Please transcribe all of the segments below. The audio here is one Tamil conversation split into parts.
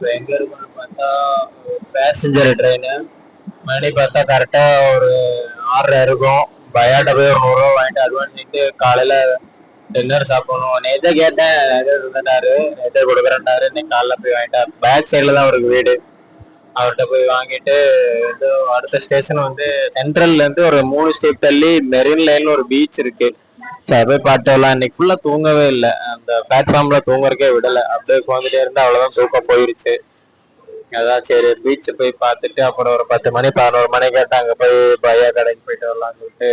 இப்போ எங்கே இருக்குன்னு பார்த்தா பேசஞ்சர் ட்ரெயின் மணி பார்த்தா கரெக்டாக ஒரு 6:30 இருக்கும். பயாட்ட போய் ஒரு 100 ரூபா வாங்கிட்டு அட்வான்ஸ் பண்ணிட்டு காலையில் டின்னர் சாப்பிடணும். நேற்றே கேட்டேன், நேற்றே இருந்துட்டாரு, நேற்றே கொடுக்குறேன்டாரு. இன்னைக்கு காலைல போய் வாங்கிட்டா. பேக் சைடில் தான் அவருக்கு வீடு. அவர்கிட்ட போய் வாங்கிட்டு அடுத்த ஸ்டேஷன் வந்து சென்ட்ரல்ல இருந்து ஒரு 3 ஸ்டேப் தள்ளி மெரின் லைன்ல ஒரு பீச் இருக்கு. சரி போய் பாட்டு வரலாம். இன்னைக்கு ஃபுல்லா தூங்கவே இல்லை, அந்த பிளாட்ஃபார்ம்ல தூங்குறக்கே விடல. அப்படியே உட்காந்துட்டே இருந்தா அவ்வளவுதான், தூக்கம் போயிருச்சு. அதான் சரி பீச் போய் பார்த்துட்டு அப்புறம் ஒரு 10 மணி 11 மணி கேட்டு அங்க போய் பையா கடைக்கு போயிட்டு வரலாம்னு சொல்லிட்டு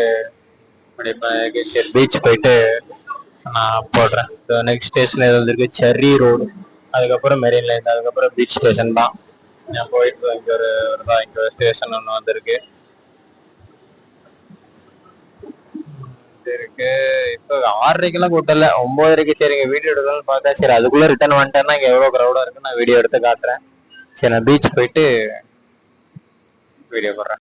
அப்படி சரி பீச் போயிட்டு நான் போடுறேன். நெக்ஸ்ட் ஸ்டேஷன் எது வந்திருக்கு, செர்ரி ரோடு, அதுக்கப்புறம் மெரின் லைன், அதுக்கப்புறம் பீச் ஸ்டேஷன் தான். நான் போயிட்டு இங்க ஒரு ஸ்டேஷன் ஒன்று வந்திருக்கு இருக்கு. இப்போ 6:30க்கெல்லாம் கூட்டல, 9:30க்கு. சரிங்க வீடியோ எடுக்கலாம்னு பார்த்தா, சரி அதுக்குள்ள ரிட்டர்ன் வந்துட்டேன்னா இங்க எவ்வளவு கிரௌடா இருக்கு நான் வீடியோ எடுத்து காட்டுறேன். சரி நான் பீச் போயிட்டு வீடியோ போடுறேன்.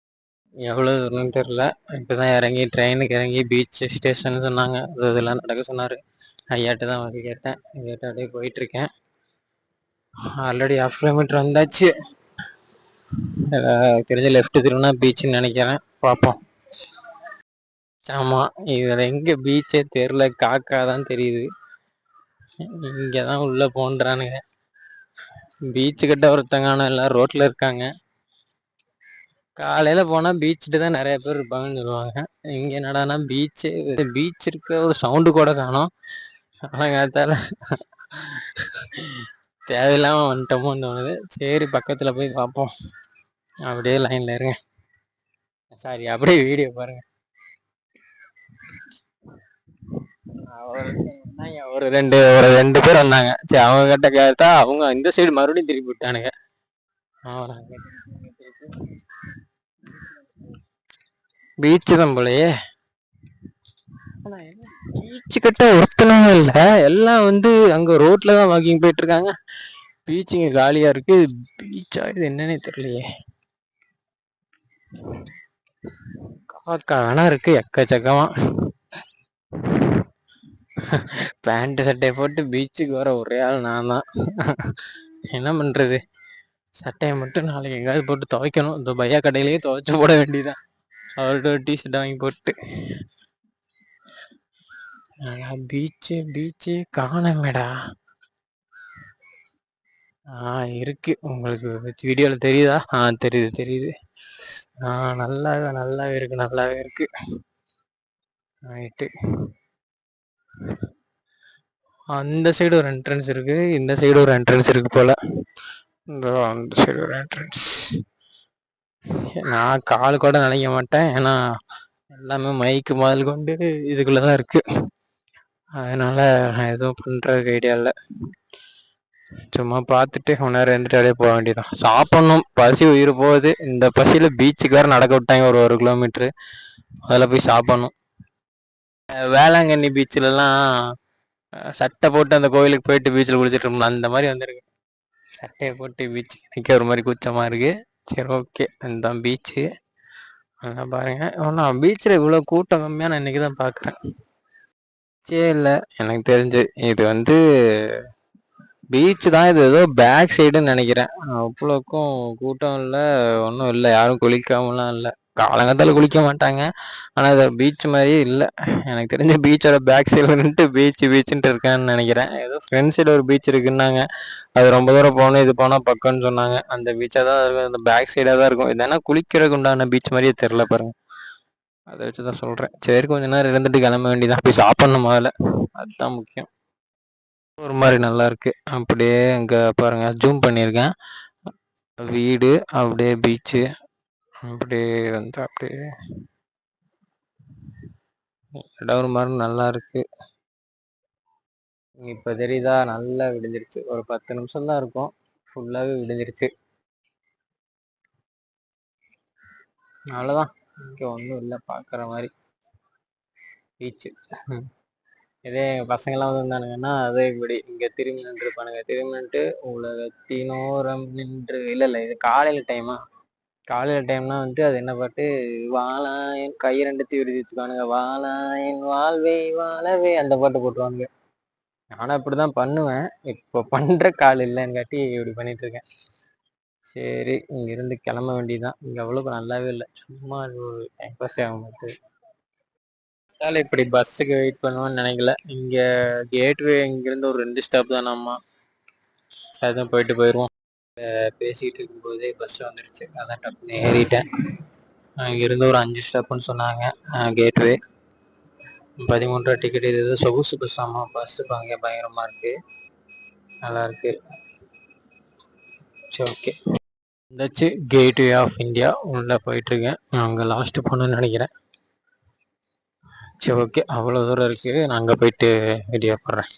எவ்வளோ தூரம்னு தெரில. இப்போதான் இறங்கி ட்ரெயினுக்கு இறங்கி பீச் ஸ்டேஷன் சொன்னாங்க, இதெல்லாம் நடக்க சொன்னார். ஐயாட்டு தான் வந்து கேட்டேன், கேட்டு அப்படியே போயிட்டுருக்கேன். ஆல்ரெடி 1/2 கிலோமீட்டர் வந்தாச்சு. தெரிஞ்ச லெஃப்ட் திரும்பினா பீச்சுன்னு நினைக்கிறேன், பார்ப்போம். ஆமாம், இதில் எங்கே பீச்சே தெரில, காக்கா தான் தெரியுது. இங்கே தான் உள்ளே போன்றானுங்க. பீச்சு கிட்ட ஒருத்தங்கான எல்லாம் ரோட்டில் இருக்காங்க. காலையில போனா பீச்சுட்டு தான் நிறைய பேர் இருப்பாங்கன்னு சொல்லுவாங்க. இங்க என்னடானா பீச் இருக்க ஒரு சவுண்டு கூட காணோம். காத்தால தேவையில்லாம வந்துட்டோமோன்னு தோணுது. சரி பக்கத்துல போய் பார்ப்போம். அப்படியே லைன்ல இருங்க, சாரி அப்படியே வீடியோ பாருங்க. ஒரு ரெண்டு பேர் வந்தாங்க. சரி அவங்க கிட்ட கேட்டா அவங்க இந்த சைடு மறுபடியும் திருப்பி விட்டானுங்க. பீச்சு தான் போலயே. பீச்சு கிட்ட ஒருத்தனும் இல்ல, எல்லாம் வந்து அங்க ரோட்ல தான் வாக்கிங் போயிட்டு இருக்காங்க. பீச்சுங்க காலியா இருக்கு. பீச்சா இது என்னன்னே தெரியலையே. காக்கா வேணா இருக்கு எக்கச்சக்கமா. பேண்ட் சட்டையை போட்டு பீச்சுக்கு வர ஒரே ஆள் நான் தான். என்ன பண்றது, சட்டையை மட்டும் நாளைக்கு எங்கேயாவது போட்டு துவைக்கணும். இந்த பையா கடையிலேயே துவைச்சு போட வேண்டியதான். அவர்கிட்ட ஒரு டிஷர்ட் வாங்கி போட்டு. பீச்சு காணமேடா. இருக்கு, உங்களுக்கு வீடியோல தெரியுதா? தெரியுது. நல்லாவே இருக்கு. ரைட்டு. அந்த சைடு ஒரு என்ட்ரன்ஸ் இருக்கு, இந்த சைடு ஒரு என்ட்ரன்ஸ் இருக்கு போல. அந்த சைடு ஒரு என்ட்ரன்ஸ். நான் கால் கூட நினைக்க மாட்டேன், ஏன்னா எல்லாமே மைக்கு முதல் கொண்டு இதுக்குள்ளதான் இருக்கு. அதனால நான் எதுவும் பண்றதுக்கு ஐடியா இல்லை. சும்மா பார்த்துட்டு நேரம் இருந்துட்டு அப்படியே போக வேண்டியதான். சாப்பிடணும், பசி உயிர் போகுது. இந்த பசியில பீச்சுக்கு வேற நடக்க விட்டாங்க ஒரு கிலோமீட்டரு. அதில் போய் சாப்பிடணும். வேளாங்கண்ணி பீச்சிலலாம் சட்டை போட்டு அந்த கோயிலுக்கு போயிட்டு பீச்சில் குளிச்சுட்டு இருக்கோம், அந்த மாதிரி வந்துருக்கு. சட்டையை போட்டு பீச்சுக்கு நிற்க ஒரு மாதிரி கூச்சமா இருக்கு. சரி ஓகே, இதுதான் பீச்சு. அதான் பாருங்க, ஆனால் பீச்சில் இவ்வளோ கூட்டம் கம்மியாக நான் இன்னைக்கு தான் பார்க்குறேன். இல்லை எனக்கு தெரிஞ்சு இது வந்து பீச் தான். இது ஏதோ பேக் சைடுன்னு நினைக்கிறேன். அவ்வளோக்கும் கூட்டம் இல்லை, ஒன்றும் இல்லை, யாரும் குளிக்காமலாம் இல்லை. காலங்கத்தால குளிக்க மாட்டாங்க, ஆனால் அது பீச் மாதிரியே இல்லை. எனக்கு தெரிஞ்ச பீச்சோட பேக் சைடில் நின்றுட்டு பீச்சுன்ட்டு இருக்கான்னு நினைக்கிறேன். ஏதோ ஃப்ரண்ட் சைடு ஒரு பீச் இருக்குன்னாங்க, அது ரொம்ப தூரம் போகணும், இது போனால் பக்கம்னு சொன்னாங்க. அந்த பீச்சாக தான் இருக்கும், அந்த பேக் சைடாக தான் இருக்கும். இதனா குளிக்கிறதுக்கு உண்டான பீச் மாதிரியே தெரில பாருங்க. அதை வச்சு தான் சொல்கிறேன். சரி கொஞ்ச நேரம் இருந்துட்டு கிளம்ப வேண்டியதான். போய் சாப்பிட்ணும் முதல்ல, அதுதான் முக்கியம். ஒரு மாதிரி நல்லா இருக்கு. அப்படியே அங்க பாருங்க, ஜூம் பண்ணியிருக்கேன். வீடு அப்படியே பீச்சு அப்படியே வந்து அப்படியே இடம் ஒரு மாதிரி நல்லா இருக்கு. இப்ப தெரியுதா, நல்லா விடிஞ்சிருச்சு. ஒரு 10 நிமிஷம் தான் இருக்கும், ஃபுல்லாவே விடிஞ்சிருச்சு. அவ்வளவுதான், இங்க ஒன்றும் இல்லை பார்க்குற மாதிரி. பீச்சு இதே எங்கள் பசங்கள்லாம் வந்திருந்தானுங்கன்னா அதே இப்படி இங்கே திரும்பி நின்றுருப்பானுங்க. திரும்பி நின்றுட்டு உலகத்தினோரம் நின்று, இல்லை இது காலையில் டைம்னா வந்து அது என்ன பாட்டு, வாழாயன் கை ரெண்டுத்தையும் விடுதி வச்சுக்கானுங்க, வாழாயன் வாழ்வே வாழவே, அந்த பாட்டு போட்டுருவானுங்க. நானும் அப்படிதான் பண்ணுவேன். இப்போ பண்ற கால் இல்லைங்காட்டி இப்படி பண்ணிட்டு இருக்கேன். சரி, இங்கிருந்து கிளம்ப வேண்டியதுதான். இங்க அவ்வளவு நல்லாவே இல்லை, சும்மா ஒரு டைம் பாஸ் ஆக மாட்டேது. இப்படி பஸ்ஸுக்கு வெயிட் பண்ணுவேன்னு நினைக்கல. இங்க கேட்வே இங்கிருந்து ஒரு 2 ஸ்டாப் தான் அம்மா. அதுதான் போயிடுவோம். பேசிட்டு இருக்கும்போதே பஸ் வந்துருச்சு, அதான் டப்புன்னு ஏறிட்டேன். இங்கிருந்து ஒரு 5 ஸ்டாப்னு சொன்னாங்க. கேட்வே 13 ரூபா டிக்கெட். இது ஏதோ சொகுசு பஸ் ஆமா, பஸ் அங்கே பயங்கரமா இருக்கு, நல்லா இருக்கு. சரி, ஓகே. இந்தாச்சு கேட்வே ஆஃப் இந்தியா. உள்ள போயிட்டு இருக்கேன். அங்கே லாஸ்ட் போகணும்னு நினைக்கிறேன். சரி, ஓகே. அவ்வளோ தூரம் இருக்கு, நான் அங்கே போயிட்டு வீடியோ போடுறேன்.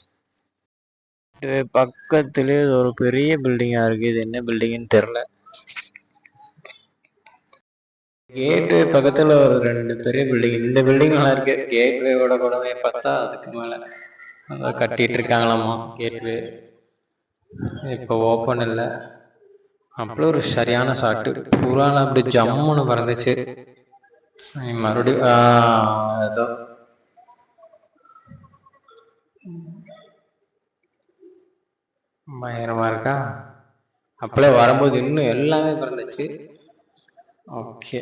பக்கத்துலேயே ஒரு பெரிய பில்டிங்கா இருக்கு. இது என்ன பில்டிங்னு தெரில. கேட்வே பக்கத்துல ஒரு 2 பெரிய பில்டிங். இந்த பில்டிங் நல்லா இருக்கு. கேட்வேவோட கூடவே பார்த்தா அதுக்கு மேல கட்டிட்டு இருக்காங்களாமா. கேட்வே இப்போ ஓப்பன் இல்லை. அவ்வளோ ஒரு சரியான ஷாட்டு. பூரால அப்படி ஜம்முன்னு பறந்துச்சு. மறுபடியும் ஏதோ பயங்கரமா இருக்கா. அப்படியே வரும்போது இன்னும் எல்லாமே பறந்துச்சு. ஓகே,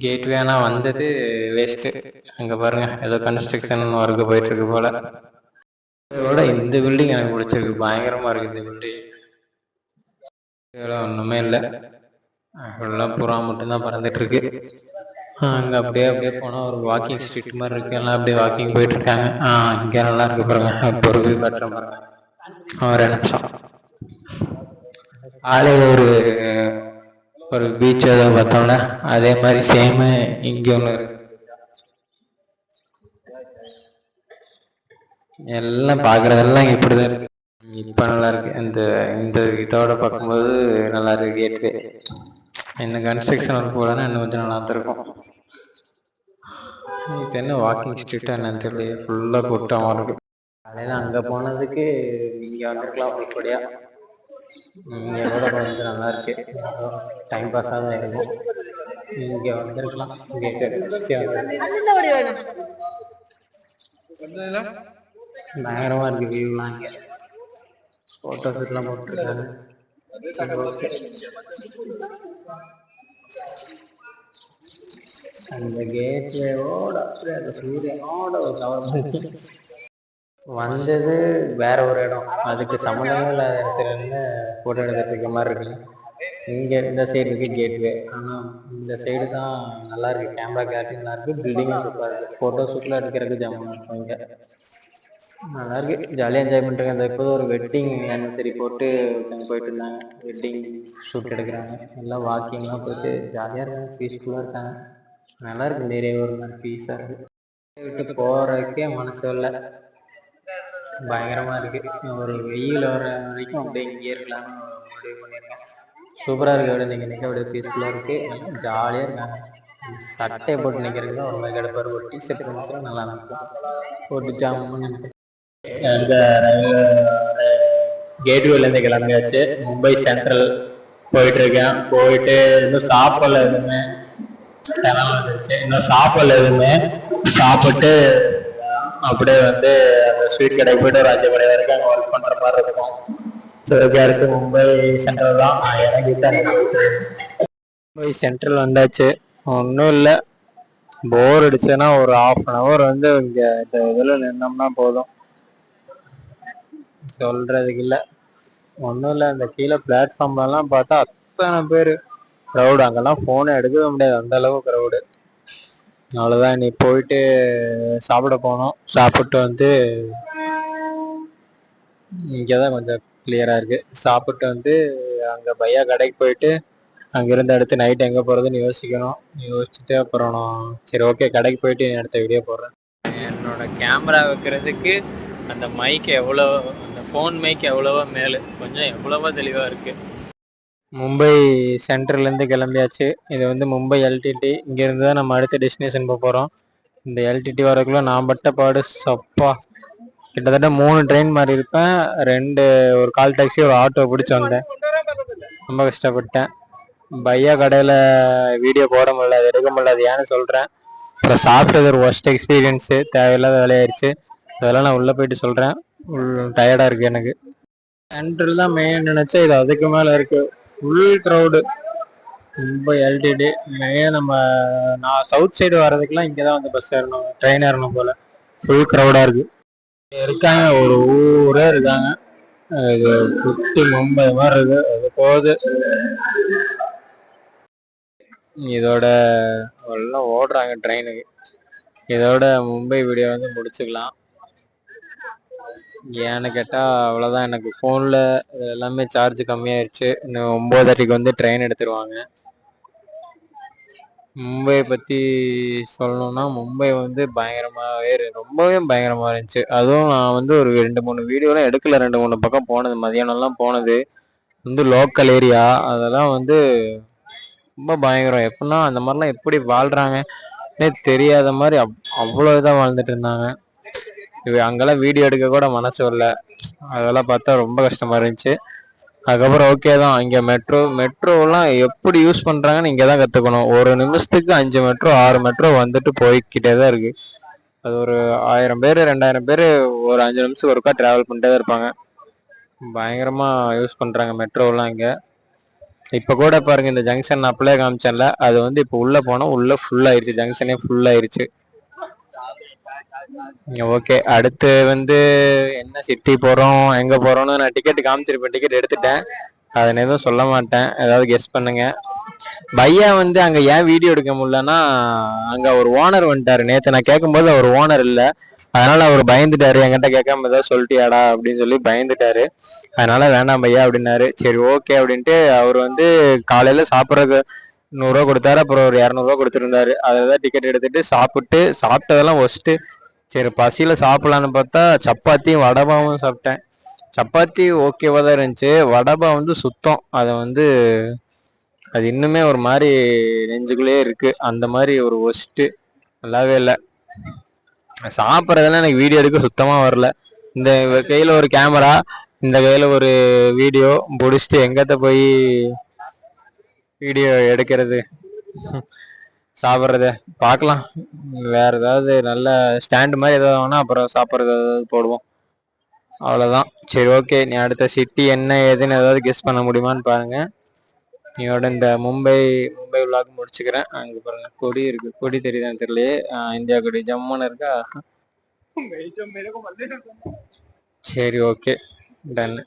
கேட்வே ஆனா வந்தது வேஸ்ட். அங்க பாருங்க, ஏதோ கன்ஸ்ட்ரக்ஷன் ஒர்க் போயிட்டு இருக்கு போல. இதோட இந்த பில்டிங் எனக்கு பிடிச்சிருக்கு, பயங்கரமா இருக்கு இந்த பில்டிங். ஒண்ணுமே இல்லை, எல்லாம் புறா மட்டும்தான் பறந்துட்டு இருக்கு. அங்க அப்படியே அப்படியே போனா ஒரு வாக்கிங் ஸ்ட்ரீட் மாதிரி இருக்கு. எல்லாம் அப்படியே வாக்கிங் போயிட்டு இருக்காங்க. இங்க நல்லா இருக்கு பாருங்க. பொறுப்பு கட்டுற பாருங்க. ஒரு நிமிஷம். ஆலையில ஒரு பீச் ஏதோ பார்த்தோம்ல, அதே மாதிரி சேம் இங்க ஒண்ணு இருக்கு. எல்லாம் பாக்குறதெல்லாம் இப்படிதான் இருக்கு. இப்ப நல்லா இருக்கு. இந்த இதோட பார்க்கும்போது நல்லா இருக்கு கேட்வே. இந்த கன்ஸ்ட்ரக்ஷன் ஒர்க் போலன்னா இன்னும் கொஞ்சம் நல்லா தான் இருக்கும். இது என்ன வாக்கிங் ஸ்ட்ரீட்டா என்னன்னு தெரியல, ஃபுல்லா கூட்டமா இருக்கு. காலையில அங்க போனதுக்கு இங்க வந்திருக்கலாம் உருப்படியா. இங்கோட கொஞ்சம் நல்லா இருக்கு, டைம் பாஸாக தான் இருக்கும். இங்க வந்திருக்கலாம். பயங்கரமா இருக்கு வியூலாம். இங்க போட்டோஸ் எல்லாம் போட்டுருக்காங்க. அந்த கேட்வேவோட அப்படியே அந்த சூரியனோட ஒரு கவர் வந்தது வேற ஒரு இடம். அதுக்கு சம்மந்தமே இல்லாத இடத்துல இருந்து போட்டோ எடுத்துட்டு இருக்க மாதிரி இருக்கு. இங்க இந்த சைடு இருக்கு கேட்வே, ஆனா இந்த சைடு தான் நல்லா இருக்கு. கேமரா கிளாரிட்டி நல்லா இருக்கு, பில்டிங்கும் சூப்பரா இருக்கு. போட்டோ ஷூட்ல எடுக்கிறதுக்கு ஜம்முன்னு இருக்கும். இங்க நல்லா இருக்கு, ஜாலியாக என்ஜாய் பண்ணிட்டு. அந்த இப்போ ஒரு வெட்டிங் ஆனிவர்சரி போட்டு போயிட்டு இருந்தாங்க, வெட்டிங் ஷூட் எடுக்கிறாங்க. எல்லாம் வாக்கிங்லாம் போயிட்டு ஜாலியாக இருக்காங்க, பீஸ்ஃபுல்லாக இருக்காங்க. நல்லா இருக்கு, இந்த ஏரியா ஒரு மாதிரி பீஸாக இருக்கு. விட்டு போறதுக்கே மனசு இல்லை, பயங்கரமா இருக்கு. ஒரு வெயில் வர வரைக்கும் அப்படியே இங்கே இருக்கலாம்னு முடிவு பண்ணியிருக்கேன். சூப்பரா இருக்கு. அப்படியே நீங்க நிக்க அப்படியே பீஸ்ஃபுல்லா இருக்கு, ஜாலியா இருக்காங்க. சட்டையை போட்டு நிக்கிறதுக்கு ஒரு மாதிரி கிடப்பாரு. ஒரு டிஷர்ட் இருந்துச்சுன்னா நல்லா இருக்கும் போட்டு ஜாமுன்னு. அந்த கேட்வேல இருந்து கிளம்பியாச்சு, மும்பை சென்ட்ரல் போயிட்டு இருக்கேன். போயிட்டு இன்னும் சாப்பிடல எதுவுமே, இன்னும் சாப்பிடல எதுவுமே. சாப்பிட்டு அப்படியே அந்த ஸ்வீட் கடை போயிட்டு ஒரு 5 மணி வரைக்கும் அங்கே ஒர்க் பண்ற மாதிரி இருக்கும். இருக்கு மும்பை சென்ட்ரல் தான் இறங்கிட்டேன். மும்பை சென்ட்ரல் வந்தாச்சு. ஒன்றும் இல்லை, போர் அடிச்சுன்னா ஒரு 1/2 hour வந்து இங்க இந்த இதில் நின்னோம்னா போதும். சொல்றதுக்கு இல்லை, ஒன்றும் இல்லை. இந்த கீழே பிளாட்ஃபார்ம்லாம் பார்த்தா அத்தனை பேர் க்ரௌடு. அங்கெல்லாம் போனை எடுக்கவே முடியாது, அந்த அளவு க்ரௌடு. அவ்வளோதான், நீ போயிட்டு சாப்பிட போனோம். சாப்பிட்டு வந்து இங்கே தான் கொஞ்சம் கிளியராக இருக்கு. சாப்பிட்டு வந்து அங்கே பையா கடைக்கு போயிட்டு அங்கிருந்து அடுத்து நைட் எங்கே போகிறதுன்னு யோசிக்கணும். யோசிச்சுட்டு அப்புறம் சரி ஓகே கடைக்கு போயிட்டு அடுத்த வீடியோ போடுறேன். என்னோட கேமரா வைக்கிறதுக்கு அந்த மைக் எவ்வளோ, அந்த ஃபோன் மைக் எவ்வளவோ மேலே, கொஞ்சம் எவ்வளவோ தெளிவாக இருக்குது. மும்பை சென்ட்ரல்லேருந்து கிளம்பியாச்சு. இது வந்து மும்பை எல்டிடி. இங்கேருந்து தான் நம்ம அடுத்த டெஸ்டினேஷன் போக போகிறோம். இந்த எல்டிடி வரக்குள்ள நான் பட்ட பாடு சப்பா, கிட்டத்தட்ட 3 ட்ரெயின் மாதிரி இருப்பேன். ஒரு கால் டாக்ஸி, ஒரு ஆட்டோ பிடிச்சி வந்தேன். ரொம்ப கஷ்டப்பட்டேன். பையா கடையில் வீடியோ போட முடியல, அது எடுக்க முடியல. அது ஏன்னு சொல்கிறேன். அப்புறம் சாப்பிட்டது ஒரு ஒர்ஸ்ட் எக்ஸ்பீரியன்ஸு, தேவையில்லாத வேலையாயிருச்சு. அதெல்லாம் நான் உள்ளே போயிட்டு சொல்கிறேன். டயர்டாக இருக்குது எனக்கு. சென்ட்ரல் தான் மெயின் நினச்சா இது அதுக்கு மேலே இருக்குது. Full crowd. ரொம்ப எல்டிடி மெயின். நான் சவுத் சைடு வர்றதுக்குலாம் இங்கே தான் வந்து பஸ் ஏறணும், ட்ரெயின் ஏறணும் போல். ஃபுல் க்ரௌடாக இருக்குது. இருக்காங்க, ஒரு ஊரே இருக்காங்க. இது குட்டி மும்பை மாதிரி இருக்கு. அது போகுது. இதோட எல்லாம் ஓடுறாங்க ட்ரெயினுக்கு. இதோட மும்பை வீடியோ வந்து முடிச்சுக்கலாம். ஏன்னு கேட்டால் அவ்வளோதான். எனக்கு ஃபோனில் எல்லாமே சார்ஜ் கம்மியாயிருச்சு. இன்னும் 9:30க்கு வந்து ட்ரெயின் எடுத்துருவாங்க. மும்பை பற்றி சொல்லணும்னா மும்பை வந்து பயங்கரமாகவே ரொம்பவே பயங்கரமாக இருந்துச்சு. அதுவும் நான் வந்து ஒரு 2-3 வீடியோலாம் எடுக்கல. 2-3 பக்கம் போனது, மதியானம்லாம் போனது வந்து லோக்கல் ஏரியா. அதெல்லாம் வந்து ரொம்ப பயங்கரம். எப்படின்னா அந்த மாதிரிலாம் எப்படி வாழ்கிறாங்கன்னே தெரியாத மாதிரி அவ்வளோ இதாக வாழ்ந்துட்டு இருந்தாங்க. அங்கெல்லாம் வீடியோ எடுக்க கூட மனசு வரல. அதெல்லாம் பார்த்தா ரொம்ப கஷ்டமா இருந்துச்சு. அதுக்கப்புறம் ஓகே தான். இங்கே மெட்ரோலாம் எப்படி யூஸ் பண்ணுறாங்கன்னு இங்கே தான் கற்றுக்கணும். ஒரு நிமிஷத்துக்கு 5 மெட்ரோ 6 மெட்ரோ வந்துட்டு போய்கிட்டே தான் இருக்குது. அது ஒரு 1000 பேர் 2000 பேர் ஒரு 5 நிமிஷத்துக்கு ஒருக்கா ட்ராவல் பண்ணிட்டே தான் இருப்பாங்க. பயங்கரமாக யூஸ் பண்ணுறாங்க மெட்ரோலாம் இங்கே. இப்போ கூட பாருங்க, இந்த ஜங்ஷன் அப்படியே காமிச்சேன்ல, அது வந்து இப்போ உள்ளே போனோம், உள்ளே ஃபுல் ஆயிடுச்சு. ஜங்ஷனே ஃபுல் ஆயிடுச்சு. ஓகே, அடுத்து வந்து என்ன சிட்டி போகிறோம் எங்கே போகிறோன்னு நான் டிக்கெட் காமிச்சிருப்பேன். டிக்கெட் எடுத்துட்டேன். அதை எதுவும் சொல்ல மாட்டேன். ஏதாவது கெஸ் பண்ணுங்க. பையா வந்து அங்கே ஏன் வீடியோ எடுக்க முடியலன்னா, அங்கே ஒரு ஓனர் வந்துட்டாரு. நேற்று நான் கேட்கும்போது அவர் ஓனர் இல்லை. அதனால அவர் பயந்துட்டாரு. என்கிட்ட கேட்காம ஏதாவது சொல்லிட்டியாடா அப்படின்னு சொல்லி பயந்துட்டாரு. அதனால வேண்டாம் பையா அப்படின்னாரு. சரி ஓகே அப்படின்ட்டு அவர் வந்து காலையில் சாப்பிட்றதுக்கு 100 ரூபா கொடுத்தாரு. அப்புறம் ஒரு 200 ரூபா கொடுத்துருந்தாரு. அதில் தான் டிக்கெட் எடுத்துட்டு சாப்பிட்டதெல்லாம் ஒஸ்ட்டு. சரி பசியில் சாப்பிடலான்னு பார்த்தா சப்பாத்தியும் வடபாவும் சாப்பிட்டேன். சப்பாத்தி ஓகேவா தான் இருந்துச்சு. வடபா வந்து சுத்தம். அதை வந்து அது இன்னுமே ஒரு மாதிரி நெஞ்சுக்குள்ளேயே இருக்கு. அந்த மாதிரி ஒரு ஒஸ்ட்டு. நல்லாவே இல்லை. சாப்பிட்றதெல்லாம் எனக்கு வீடியோ எடுக்க சுத்தமாக வரல. இந்த கையில் ஒரு கேமரா, இந்த கையில் ஒரு வீடியோ பிடிச்சிட்டு எங்கத்த போய் வீடியோ எடுக்கிறது? சாப்பிட்றத பார்க்கலாம். வேற ஏதாவது நல்ல ஸ்டாண்டு மாதிரி ஏதாவது வேணா அப்புறம் சாப்பிட்றது ஏதாவது போடுவோம். அவ்வளோதான். சரி ஓகே, நீ அடுத்த சிட்டி என்ன ஏதுன்னு ஏதாவது கெஸ் பண்ண முடியுமான்னு பாருங்க. நீயோட இந்த மும்பை விளாக் முடிச்சுக்கிறேன். அங்கே பாருங்க கொடி இருக்கு. கொடி தெரியுதான்னு தெரியலையே. இந்தியா கொடி ஜம்முன்னு இருக்கா. சரி ஓகே, டன்.